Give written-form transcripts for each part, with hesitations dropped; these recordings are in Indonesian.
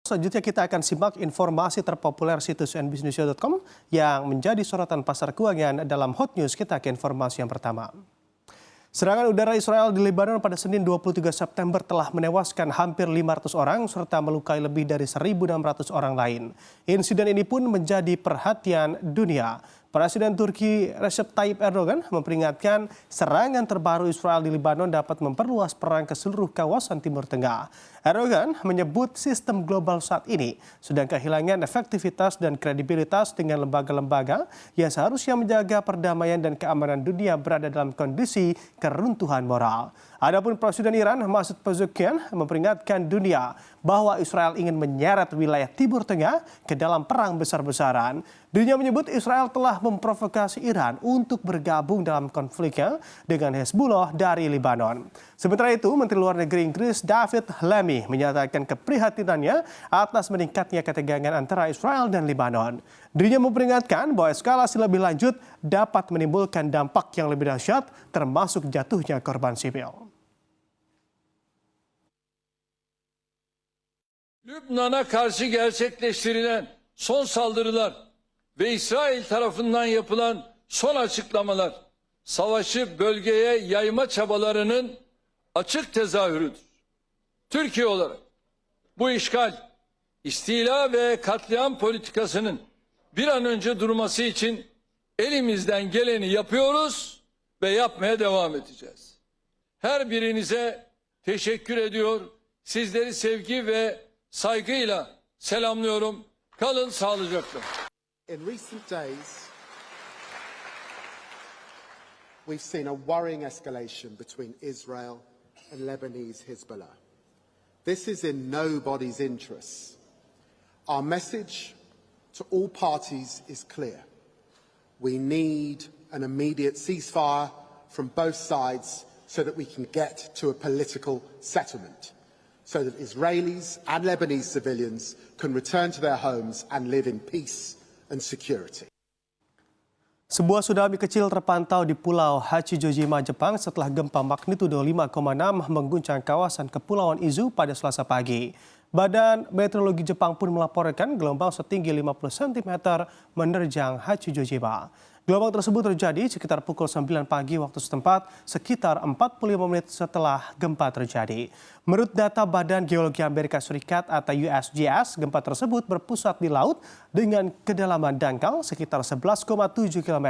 Selanjutnya kita akan simak informasi terpopuler situs nbcnews.com yang menjadi sorotan pasar keuangan dalam Hot News. Kita ke informasi yang pertama. Serangan udara Israel di Lebanon pada Senin 23 September telah menewaskan hampir 500 orang serta melukai lebih dari 1.600 orang lain. Insiden ini pun menjadi perhatian dunia. Presiden Turki Recep Tayyip Erdogan memperingatkan serangan terbaru Israel di Lebanon dapat memperluas perang ke seluruh kawasan Timur Tengah. Erdogan menyebut sistem global saat ini sedang kehilangan efektivitas dan kredibilitas dengan lembaga-lembaga yang seharusnya menjaga perdamaian dan keamanan dunia berada dalam kondisi keruntuhan moral. Adapun Presiden Iran Masoud Pezeshkian memperingatkan dunia bahwa Israel ingin menyeret wilayah Timur Tengah ke dalam perang besar-besaran. Dunia menyebut Israel telah memprovokasi Iran untuk bergabung dalam konfliknya dengan Hezbollah dari Lebanon. Sementara itu, Menteri Luar Negeri Inggris David Lammy menyatakan keprihatinannya atas meningkatnya ketegangan antara Israel dan Lebanon. Dirinya memperingatkan bahwa eskalasi lebih lanjut dapat menimbulkan dampak yang lebih dahsyat, termasuk jatuhnya korban sipil. Lübnan'a karşı gerçekleştirilen son saldırılar ve İsrail tarafından yapılan son açıklamalar, savaşı bölgeye yayma çabalarının açık tezahürüdür. Türkiye olarak bu işgal, istila ve katliam politikasının bir an önce durması için elimizden geleni yapıyoruz ve yapmaya devam edeceğiz. Her birinize teşekkür ediyor, sizleri sevgi ve saygıyla selamlıyorum. Kalın sağlıcakla. In recent days, we've seen a worrying escalation between Israel and Lebanese Hezbollah. This is in nobody's interests. Our message to all parties is clear. We need an immediate ceasefire from both sides so that we can get to a political settlement, so that Israelis and Lebanese civilians can return to their homes and live in peace and security. Sebuah tsunami kecil terpantau di Pulau Hachijojima, Jepang setelah gempa magnitudo 5,6 mengguncang kawasan Kepulauan Izu pada Selasa pagi. Badan Meteorologi Jepang pun melaporkan gelombang setinggi 50 cm menerjang Hachijojima. Gelombang tersebut terjadi sekitar pukul 9 pagi waktu setempat, sekitar 45 menit setelah gempa terjadi. Menurut data Badan Geologi Amerika Serikat atau USGS, gempa tersebut berpusat di laut dengan kedalaman dangkal sekitar 11,7 km.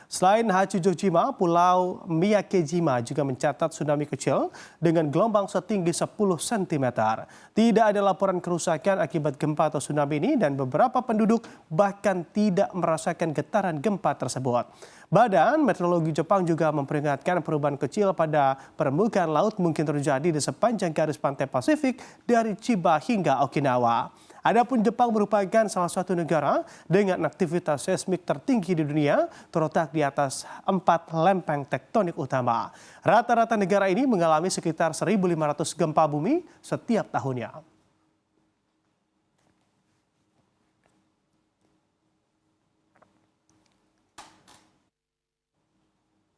Selain Hachijojima, Pulau Miyakejima juga mencatat tsunami kecil dengan gelombang setinggi 10 cm. Tidak ada laporan kerusakan akibat gempa atau tsunami ini dan beberapa penduduk bahkan tidak merasakan getaran gempa tersebut. Badan Meteorologi Jepang juga memperingatkan perubahan kecil pada permukaan laut mungkin terjadi di sepanjang garis pantai Pasifik dari Chiba hingga Okinawa. Adapun Jepang merupakan salah satu negara dengan aktivitas seismik tertinggi di dunia, terletak di atas 4 lempeng tektonik utama. Rata-rata negara ini mengalami sekitar 1.500 gempa bumi setiap tahunnya.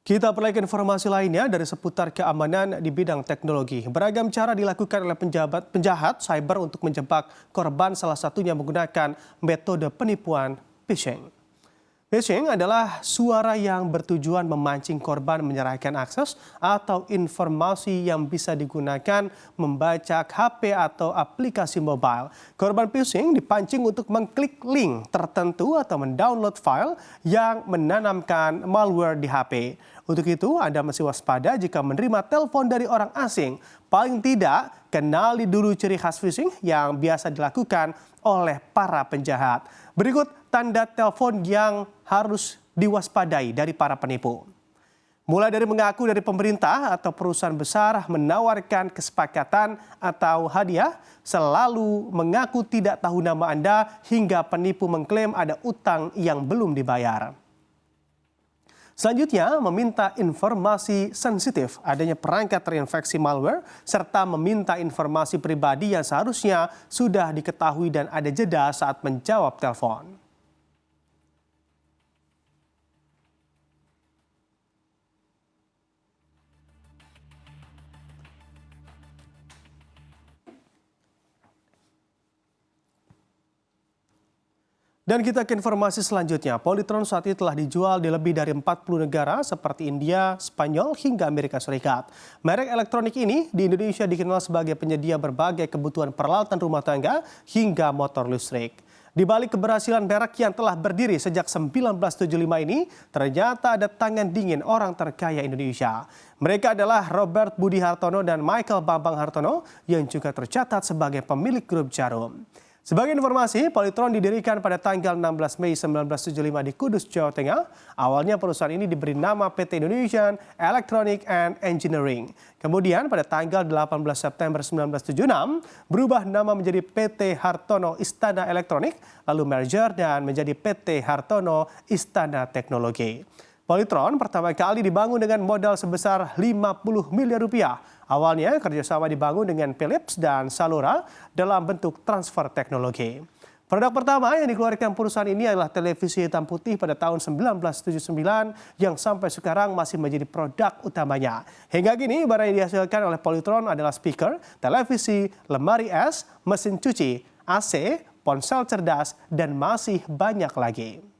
Kita peroleh informasi lainnya dari seputar keamanan di bidang teknologi. Beragam cara dilakukan oleh penjahat cyber untuk menjebak korban, salah satunya menggunakan metode penipuan phishing. Phishing adalah suara yang bertujuan memancing korban menyerahkan akses atau informasi yang bisa digunakan membacak HP atau aplikasi mobile. Korban phishing dipancing untuk mengklik link tertentu atau mendownload file yang menanamkan malware di HP. Untuk itu, Anda mesti waspada jika menerima telepon dari orang asing. Paling tidak, kenali dulu ciri khas phishing yang biasa dilakukan oleh para penjahat. Berikut tanda telepon yang harus diwaspadai dari para penipu. Mulai dari mengaku dari pemerintah atau perusahaan besar menawarkan kesepakatan atau hadiah, selalu mengaku tidak tahu nama Anda hingga penipu mengklaim ada utang yang belum dibayar. Selanjutnya, meminta informasi sensitif, adanya perangkat terinfeksi malware, serta meminta informasi pribadi yang seharusnya sudah diketahui dan ada jeda saat menjawab telepon. Dan kita ke informasi selanjutnya. Polytron saat ini telah dijual di lebih dari 40 negara seperti India, Spanyol, hingga Amerika Serikat. Merek elektronik ini di Indonesia dikenal sebagai penyedia berbagai kebutuhan peralatan rumah tangga hingga motor listrik. Di balik keberhasilan merek yang telah berdiri sejak 1975 ini, ternyata ada tangan dingin orang terkaya Indonesia. Mereka adalah Robert Budi Hartono dan Michael Bambang Hartono yang juga tercatat sebagai pemilik grup Jarum. Sebagai informasi, Polytron didirikan pada tanggal 16 Mei 1975 di Kudus, Jawa Tengah. Awalnya perusahaan ini diberi nama PT Indonesian Electronic and Engineering. Kemudian pada tanggal 18 September 1976 berubah nama menjadi PT Hartono Istana Elektronik, lalu merger dan menjadi PT Hartono Istana Teknologi. Polytron pertama kali dibangun dengan modal sebesar 50 miliar rupiah. Awalnya kerjasama dibangun dengan Philips dan Salora dalam bentuk transfer teknologi. Produk pertama yang dikeluarkan perusahaan ini adalah televisi hitam putih pada tahun 1979 yang sampai sekarang masih menjadi produk utamanya. Hingga kini barang yang dihasilkan oleh Polytron adalah speaker, televisi, lemari es, mesin cuci, AC, ponsel cerdas, dan masih banyak lagi.